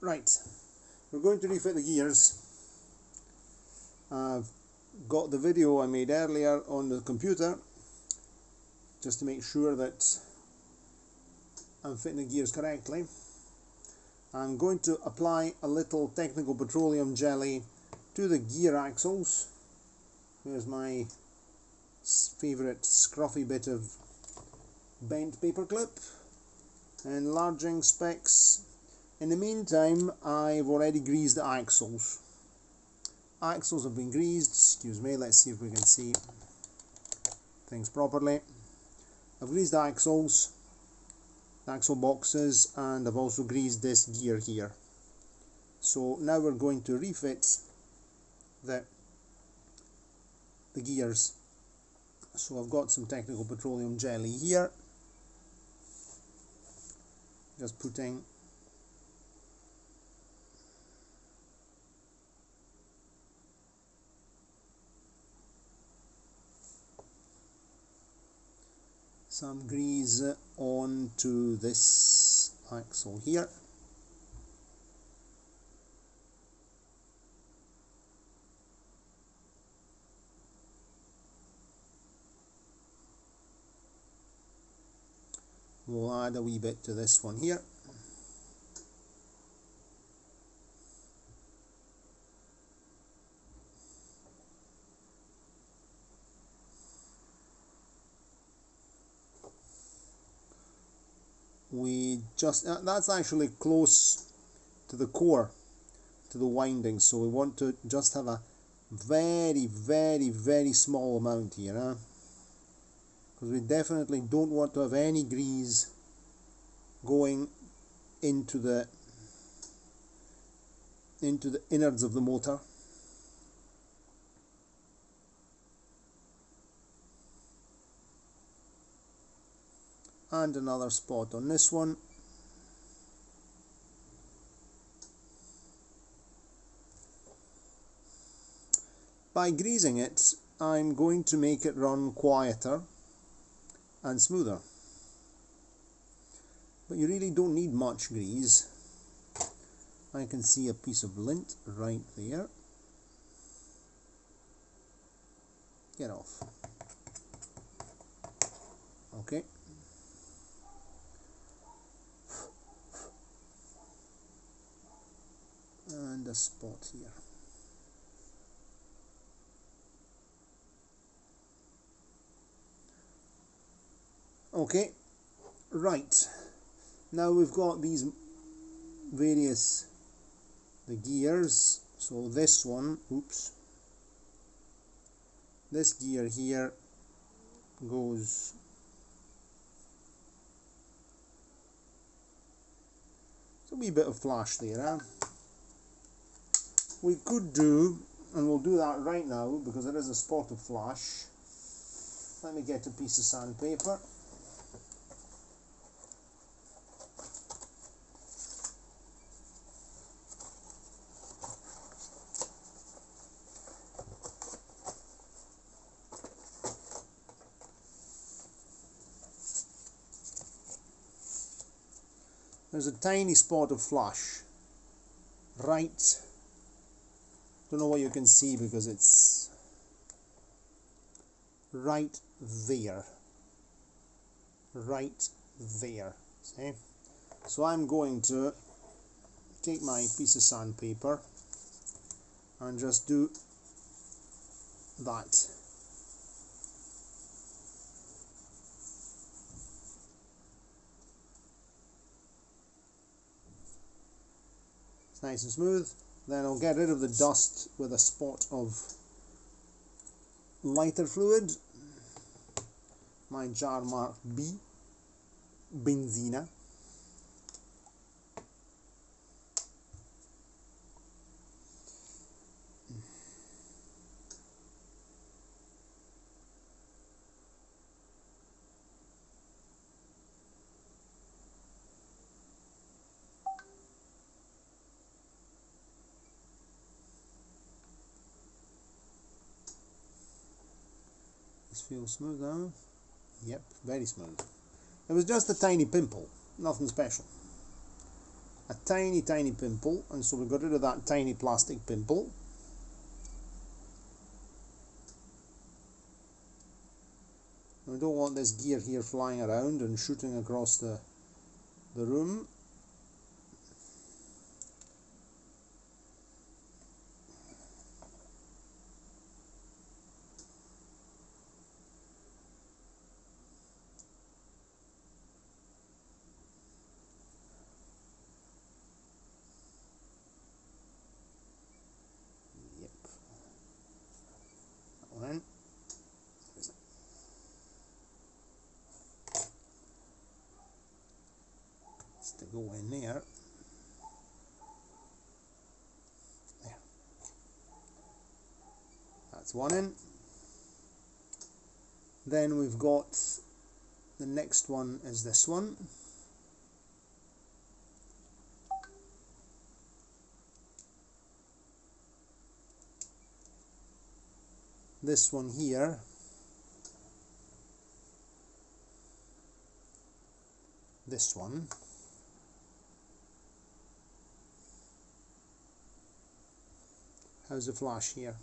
Right, we're going to refit the gears. I've got the video I made earlier on the computer just to make sure that I'm fitting the gears correctly. I'm going to apply a little technical petroleum jelly to the gear axles. Here's my favourite scruffy bit of bent paper clip. Enlarging specs. In the meantime, I've already greased the axles. Axles have been greased. Excuse me, let's see if we can see things properly. I've greased the axles, the axle boxes, and I've also greased this gear here. So now we're going to refit the gears. So I've got some technical petroleum jelly here. Just putting some grease onto this axle here. We'll add a wee bit to this one here. We just, that's actually close to the core, to the winding, so we want to just have a very small amount here, because we definitely don't want to have any grease going into the innards of the motor. And another spot on this one. By greasing it, I'm going to make it run quieter and smoother. But you really don't need much grease. I can see a piece of lint right there. Get off. Okay. And a spot here. Okay, right. Now we've got these the gears. So this one, oops, this gear here goes a wee bit of flash there, We could do, and we'll do that right now because there is a spot of flash. Let me get a piece of sandpaper. There's a tiny spot of flash right, don't know what you can see because it's right there, see? So I'm going to take my piece of sandpaper and just do that. It's nice and smooth. Then I'll get rid of the dust with a spot of lighter fluid, my jar mark B, benzina. This feels smooth now. Yep, very smooth. It was just a tiny pimple, nothing special. a tiny pimple, and so we got rid of that tiny plastic pimple. We don't want this gear here flying around and shooting across the room. Yep. That one in. To go in there. There. That's one in. Then we've got the next one is this one. This one here. This one. How's the flash here?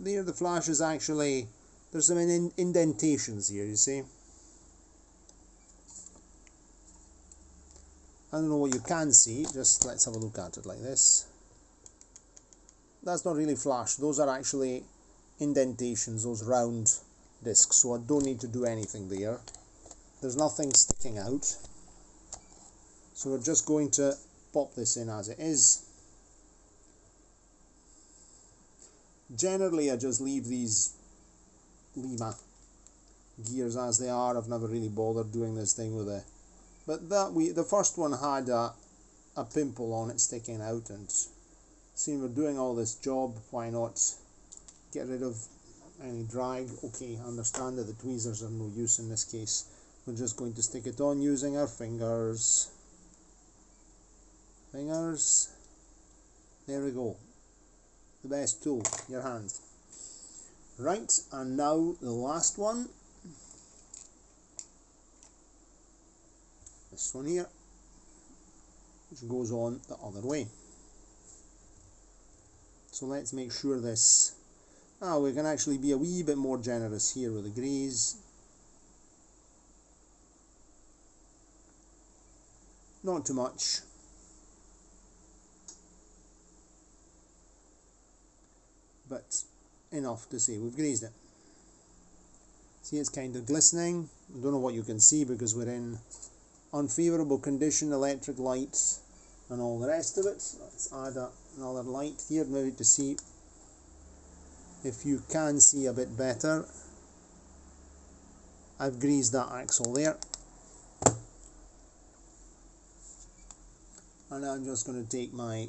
There the flash is actually, there's some indentations here, you see. I don't know what you can see, just let's have a look at it like this. That's not really flash, those are actually indentations, those round discs, so I don't need to do anything there. There's nothing sticking out, so we're just going to pop this in as it is. Generally I just leave these Lima gears as they are. I've never really bothered doing this thing with it, but the first one had a pimple on it sticking out, and seeing we're doing all this job, why not get rid of any drag. Okay, I understand that the tweezers are no use in this case. We're just going to stick it on using our fingers. Fingers. There we go. The best tool, your hand. Right, and now the last one. This one here, which goes on the other way. So let's make sure this, we can actually be a wee bit more generous here with the grease. Not too much. But enough to say we've greased it. See, it's kind of glistening. I don't know what you can see because we're in unfavourable condition, electric lights and all the rest of it. Let's add another light here maybe to see if you can see a bit better. I've greased that axle there, and I'm just going to take my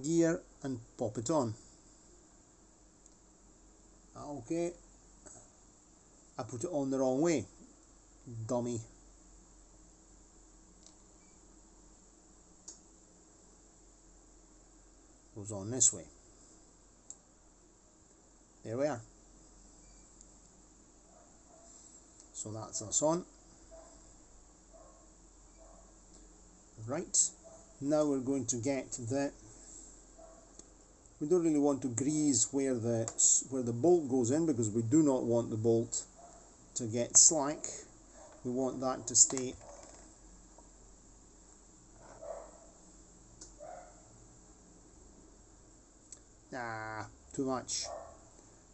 gear and pop it on. Okay, I put it on the wrong way, dummy. Goes on this way. There we are. So that's us on. Right, now we're going to get the, we don't really want to grease where the bolt goes in, because we do not want the bolt to get slack. We want that to stay too much.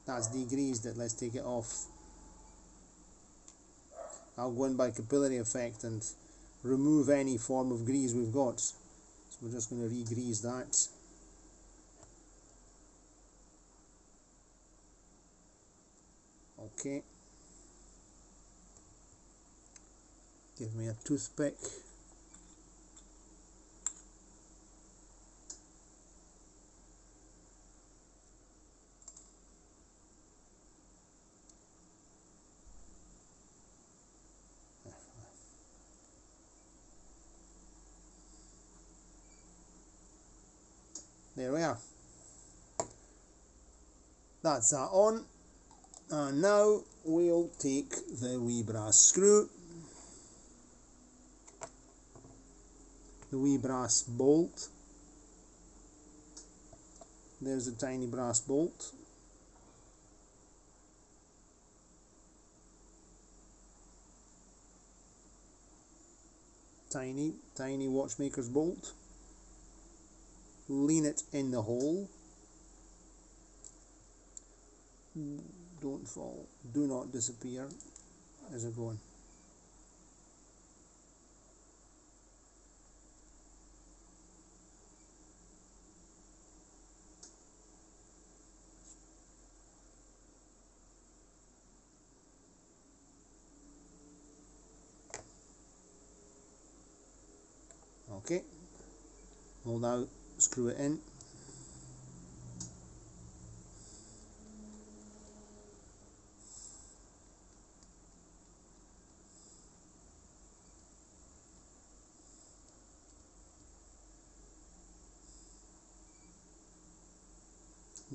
That's degreased it. Let's take it off. I'll go in by capillary effect and remove any form of grease we've got. So we're just going to re-grease that. Okay. Give me a toothpick. There we are. that's that on. And now we'll take the wee brass screw, the wee brass bolt. There's a tiny brass bolt. Tiny watchmaker's bolt. Lean it in the hole. Don't fall. Do not disappear. How's it going? Okay. We'll now screw it in.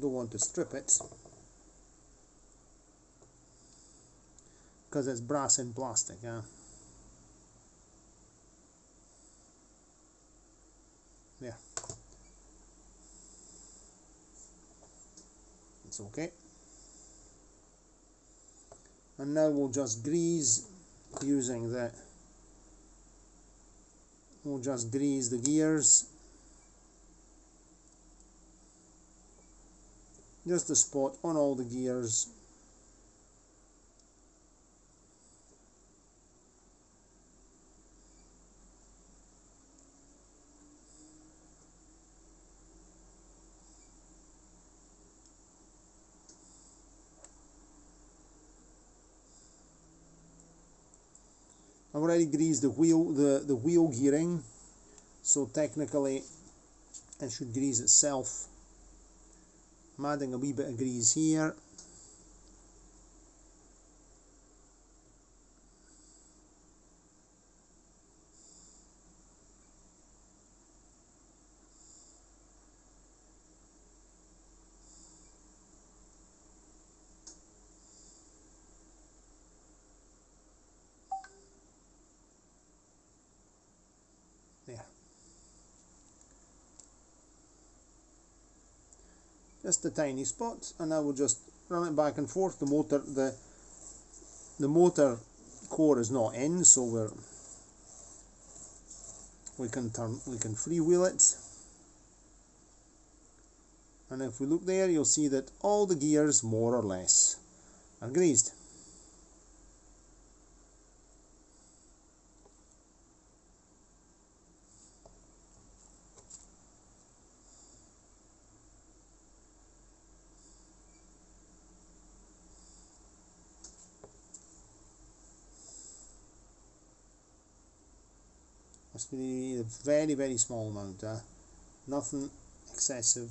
Don't want to strip it because it's brass and plastic. Yeah, it's okay. And now we'll just grease using the. We'll just grease the gears. Just a spot on all the gears. I've already greased the wheel gearing, so technically it should grease itself. I'm adding a wee bit of grease here. There. Just a tiny spot, and I will just run it back and forth. The motor core is not in, so we can freewheel it. And if we look there, you'll see that all the gears, more or less, are greased. Must be a very, very small amount, nothing excessive.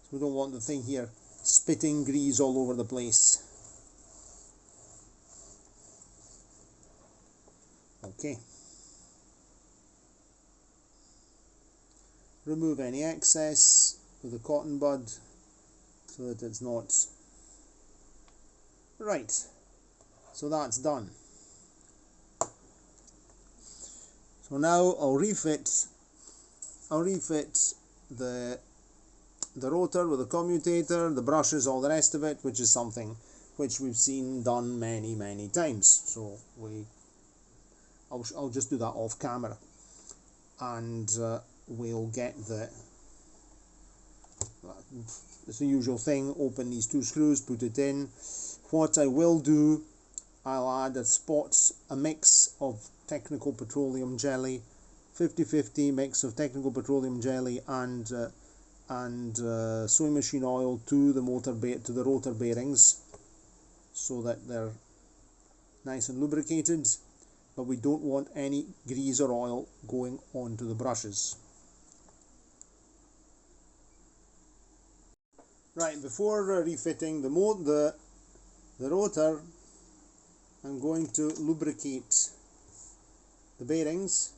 So we don't want the thing here spitting grease all over the place. Okay. Remove any excess with a cotton bud so that it's not. Right. So that's done. So now I'll refit the rotor with the commutator, the brushes, all the rest of it, which is something which we've seen done many times. So I'll just do that off camera, and we'll get it's the usual thing. Open these two screws, put it in. What I will do, I'll add a mix of technical petroleum jelly, 50-50 mix of technical petroleum jelly and sewing machine oil to the rotor bearings, so that they're nice and lubricated, but we don't want any grease or oil going onto the brushes. Right, before refitting the rotor, I'm going to lubricate the bearings.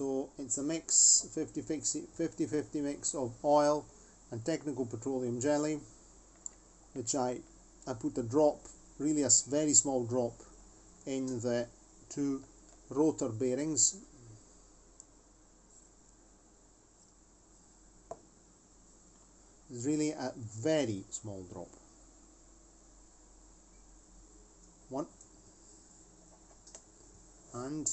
So it's a mix, 50-50 mix of oil and technical petroleum jelly, which I put a drop, really a very small drop, in the two rotor bearings. It's really a very small drop. One. And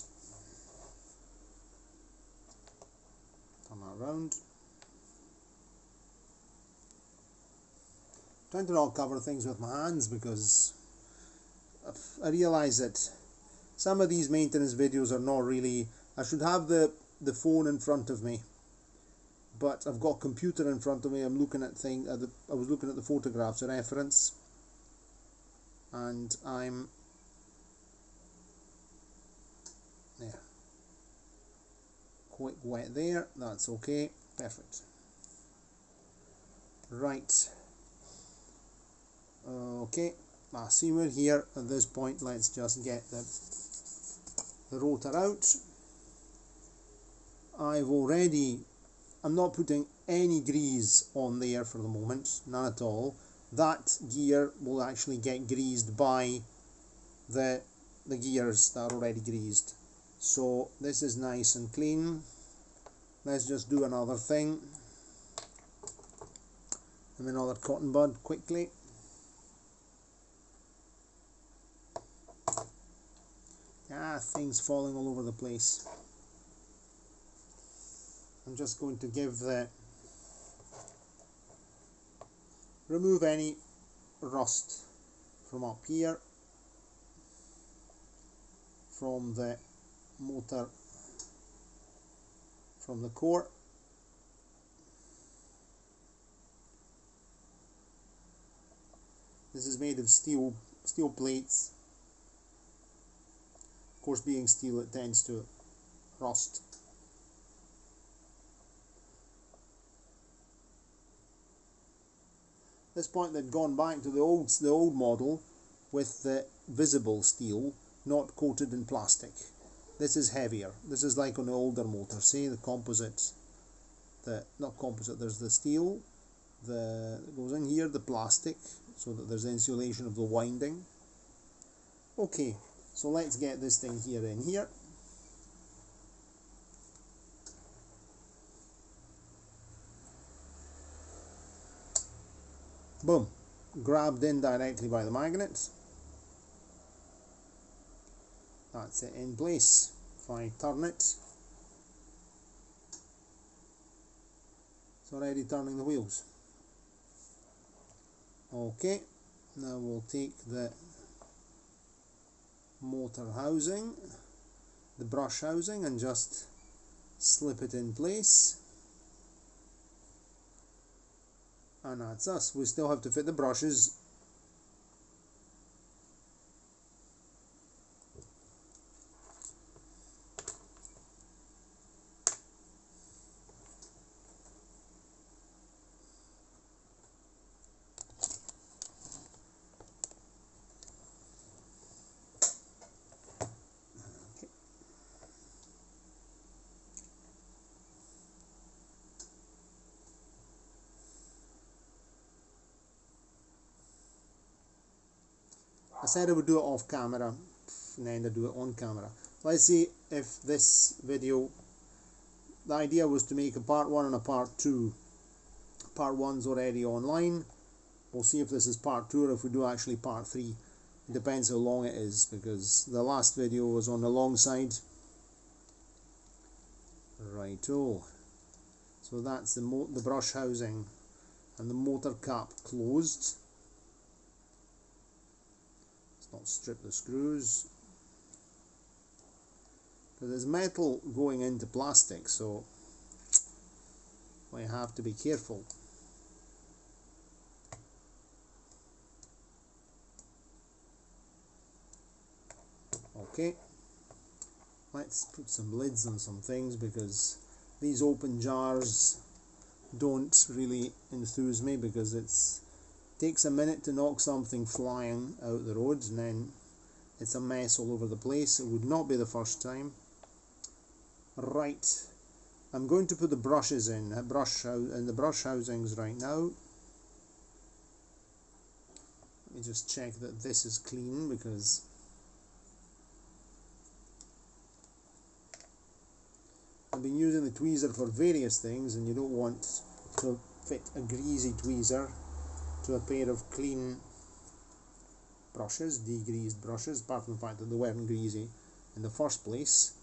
turn that around. Trying to not cover things with my hands because I realise that some of these maintenance videos are not really, I should have the phone in front of me, but I've got a computer in front of me. I'm looking at things, I was looking at the photographs, a reference, and I'm there. Quite wet there, that's okay, perfect. Right, okay, I see we're here at this point. Let's just get the rotor out. I'm not putting any grease on there for the moment, none at all. That gear will actually get greased by the gears that are already greased. So this is nice and clean. Let's just do another thing. And another cotton bud quickly. Things falling all over the place. I'm just going to remove any rust from up here, from the motor, from the core. This is made of steel plates. Of course, being steel, it tends to rust. At this point, they'd gone back to the old model with the visible steel, not coated in plastic. This is heavier. This is like on the older motor. See the composite, not composite. There's the steel, that goes in here, the plastic, so that there's insulation of the winding. Okay, so let's get this thing here in here. Boom, grabbed in directly by the magnet. That's it in place. If I turn it, it's already turning the wheels. Okay, now we'll take the motor housing, the brush housing, and just slip it in place. And that's us. We still have to fit the brushes. I said I would do it off camera, and then I do it on camera. Let's see if this video, the idea was to make a part 1 and a part 2. Part 1's already online. We'll see if this is part 2 or if we do actually part 3. It depends how long it is, because the last video was on the long side. Righto. So that's the brush housing and the motor cap closed. Not strip the screws, because there's metal going into plastic, so we have to be careful. Okay, let's put some lids on some things, because these open jars don't really enthuse me, because it's takes a minute to knock something flying out the road, and then it's a mess all over the place. It would not be the first time. Right, I'm going to put the brushes in, the brush housings right now. Let me just check that this is clean, because I've been using the tweezer for various things, and you don't want to fit a greasy tweezer to a pair of clean brushes, degreased brushes, apart from the fact that they weren't greasy in the first place.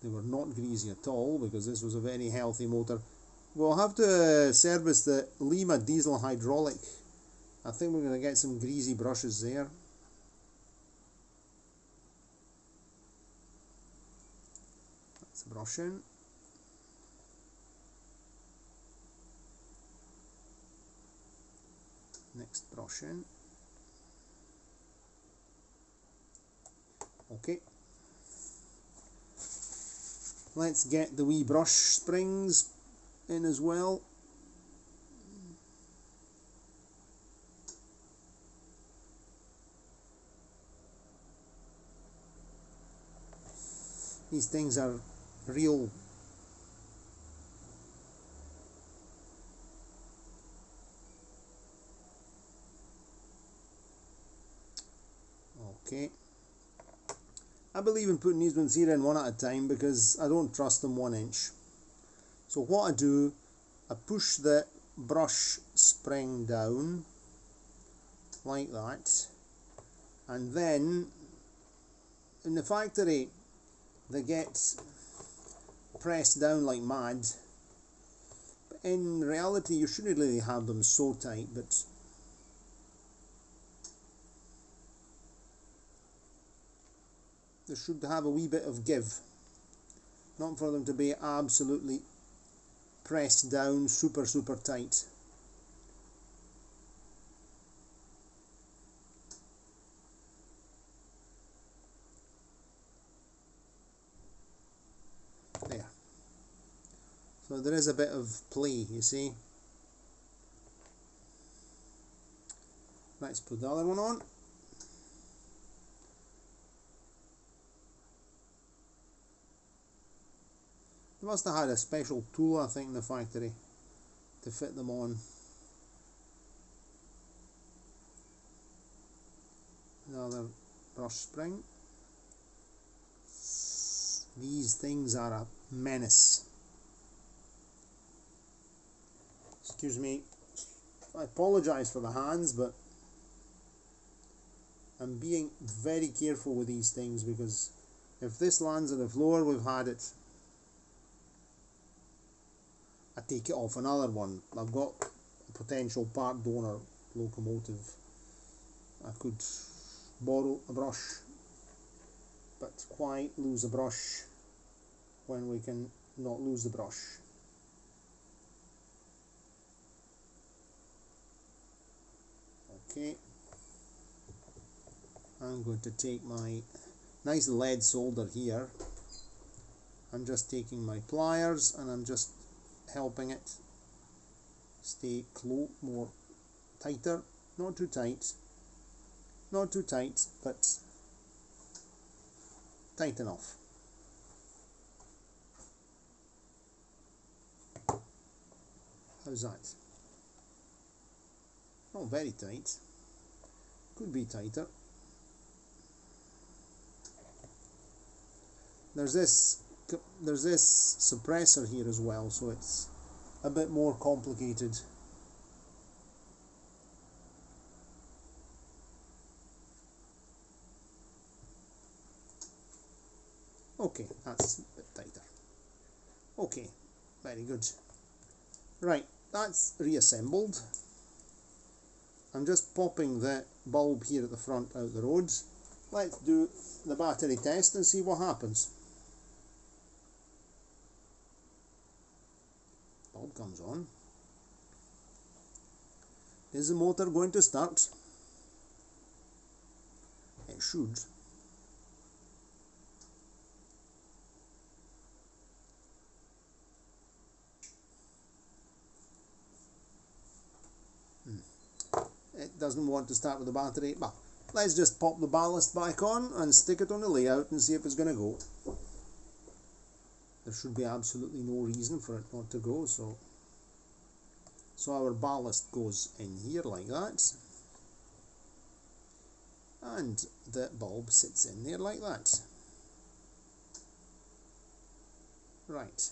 They were not greasy at all, because this was a very healthy motor. We'll have to service the Lima diesel hydraulic. I think we're going to get some greasy brushes there. That's the brush in. Next brush in. Okay. Let's get the wee brush springs in as well. These things are real. Okay. I believe in putting these ones here in one at a time, because I don't trust them 1 inch. So what I do, I push the brush spring down like that, and then in the factory they get pressed down like mad, but in reality you shouldn't really have them so tight, but they should have a wee bit of give, not for them to be absolutely pressed down super tight. There. So there is a bit of play, you see. Let's put the other one on. They must have had a special tool, I think, in the factory to fit them on. Another brush spring. These things are a menace. Excuse me, I apologise for the hands, but I'm being very careful with these things, because if this lands on the floor, we've had it. I take it off another one. I've got a potential part donor locomotive. I could borrow a brush, but why lose a brush when we can not lose the brush? Okay, I'm going to take my nice lead solder here. I'm just taking my pliers and I'm just helping it stay more tighter, not too tight, but tight enough. How's that? Not very tight, could be tighter. There's this suppressor here as well, so it's a bit more complicated. Okay, that's a bit tighter. Okay, very good. Right, that's reassembled. I'm just popping the bulb here at the front out the road. Let's do the battery test and see what happens. Bulb comes on. Is the motor going to start? It should. It doesn't want to start with the battery. Well, let's just pop the ballast back on and stick it on the layout and see if it's going to go. there should be absolutely no reason for it not to go. So our ballast goes in here like that, and the bulb sits in there like that. Right,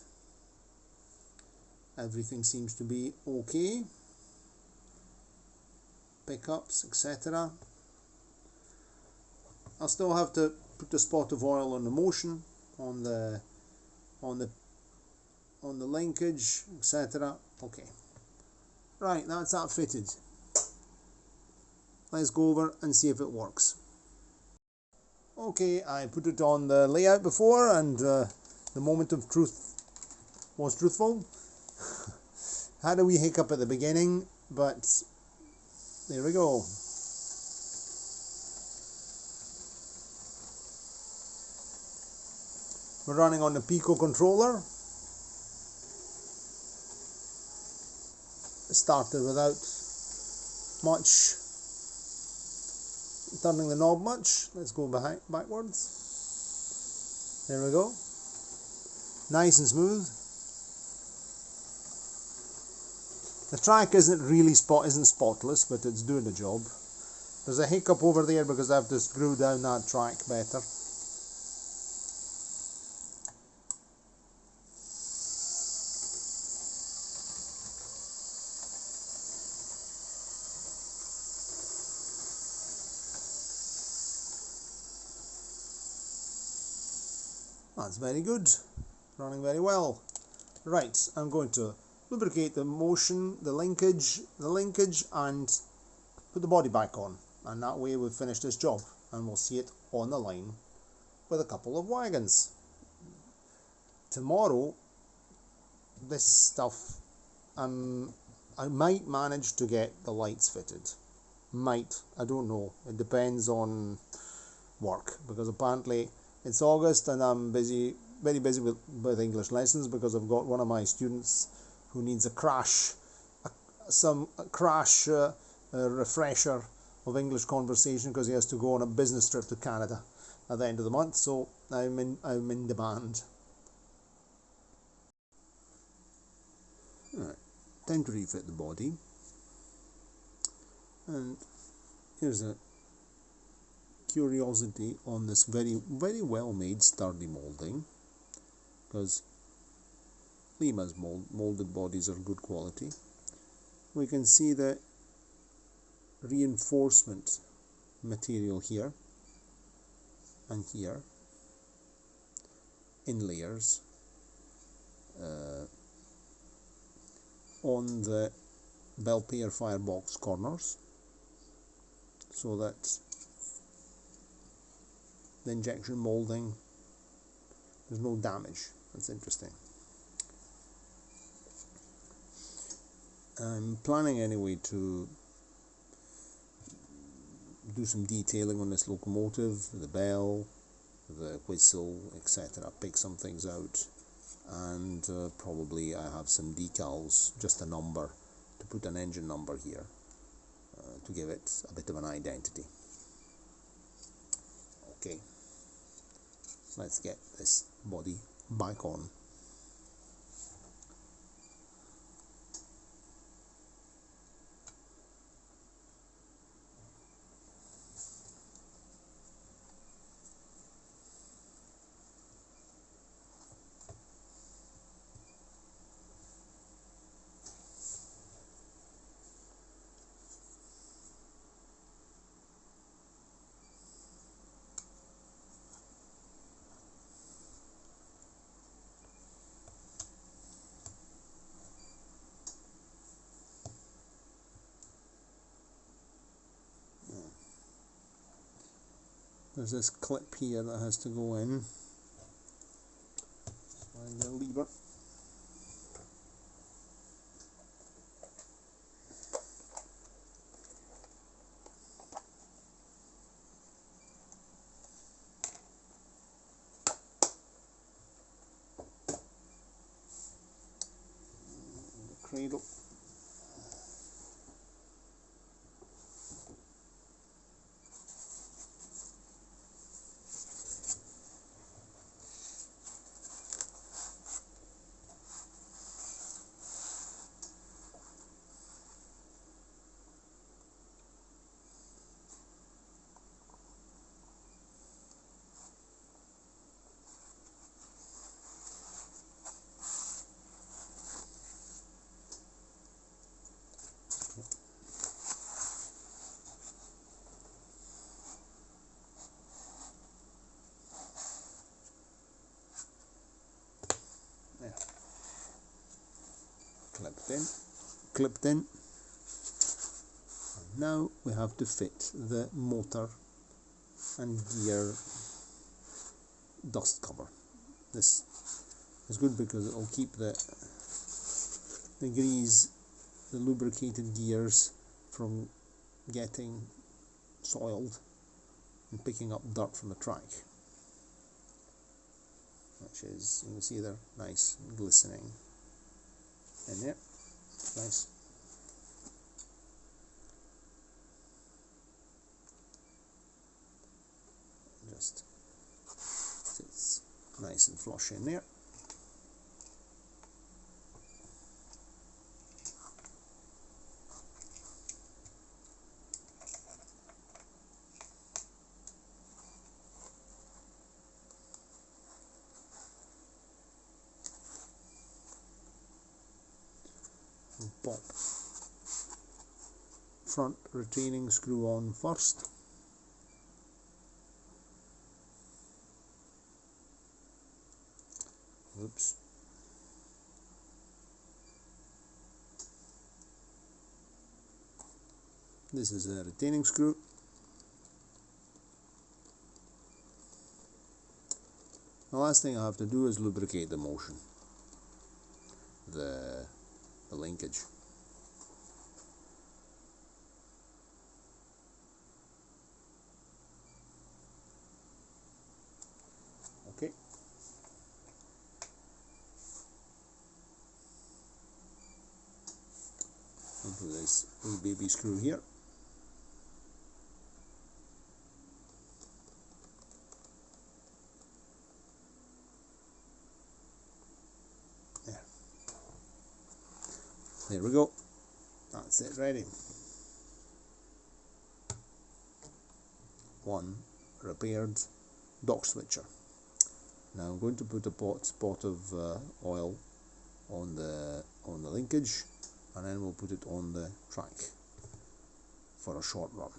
everything seems to be okay. Pickups, etc. I'll still have to put a spot of oil on the motion, on the linkage, etc. Okay, right, that's that fitted. Let's go over and see if it works. Okay, I put it on the layout before, and the moment of truth was truthful. Had a wee hiccup at the beginning, but there we go. We're running on the Pico controller. Started without much turning the knob much. Let's go backwards. There we go. Nice and smooth. The track isn't spotless, but it's doing the job. There's a hiccup over there because I have to screw down that track better. That's very good. Running very well. Right, I'm going to lubricate the motion, the linkage, and put the body back on. And that way we've finished this job. And we'll see it on the line with a couple of wagons. Tomorrow, this stuff, I might manage to get the lights fitted. Might, I don't know. It depends on work, because apparently it's August and I'm busy, very busy with English lessons, because I've got one of my students who needs a refresher of English conversation, because he has to go on a business trip to Canada at the end of the month. So I'm in demand. Right, time to refit the body, and here's a curiosity on this very well made sturdy moulding, because Lima's moulded bodies are good quality. We can see the reinforcement material here and here in layers on the Belpaire firebox corners, so that the injection moulding, there's no damage. That's interesting. I'm planning anyway to do some detailing on this locomotive, the bell, the whistle, etc. Pick some things out, and probably I have some decals, just a number, to put an engine number here to give it a bit of an identity. Okay, let's get this body back on. There's this clip here that has to go in. Find the lever. The cradle. clipped in. And now we have to fit the motor and gear dust cover. This is good because it will keep the grease, the lubricated gears, from getting soiled and picking up dirt from the track, which is, you can see they're nice and glistening in there. Nice. Just sits nice and flush in there. Pop front retaining screw on first. Oops. This is a retaining screw. The last thing I have to do is lubricate the motion, the linkage. Okay. Into this little baby screw here. There we go. That's it, ready. One repaired dock switcher. Now I'm going to put a spot of oil on the linkage, and then we'll put it on the track for a short run.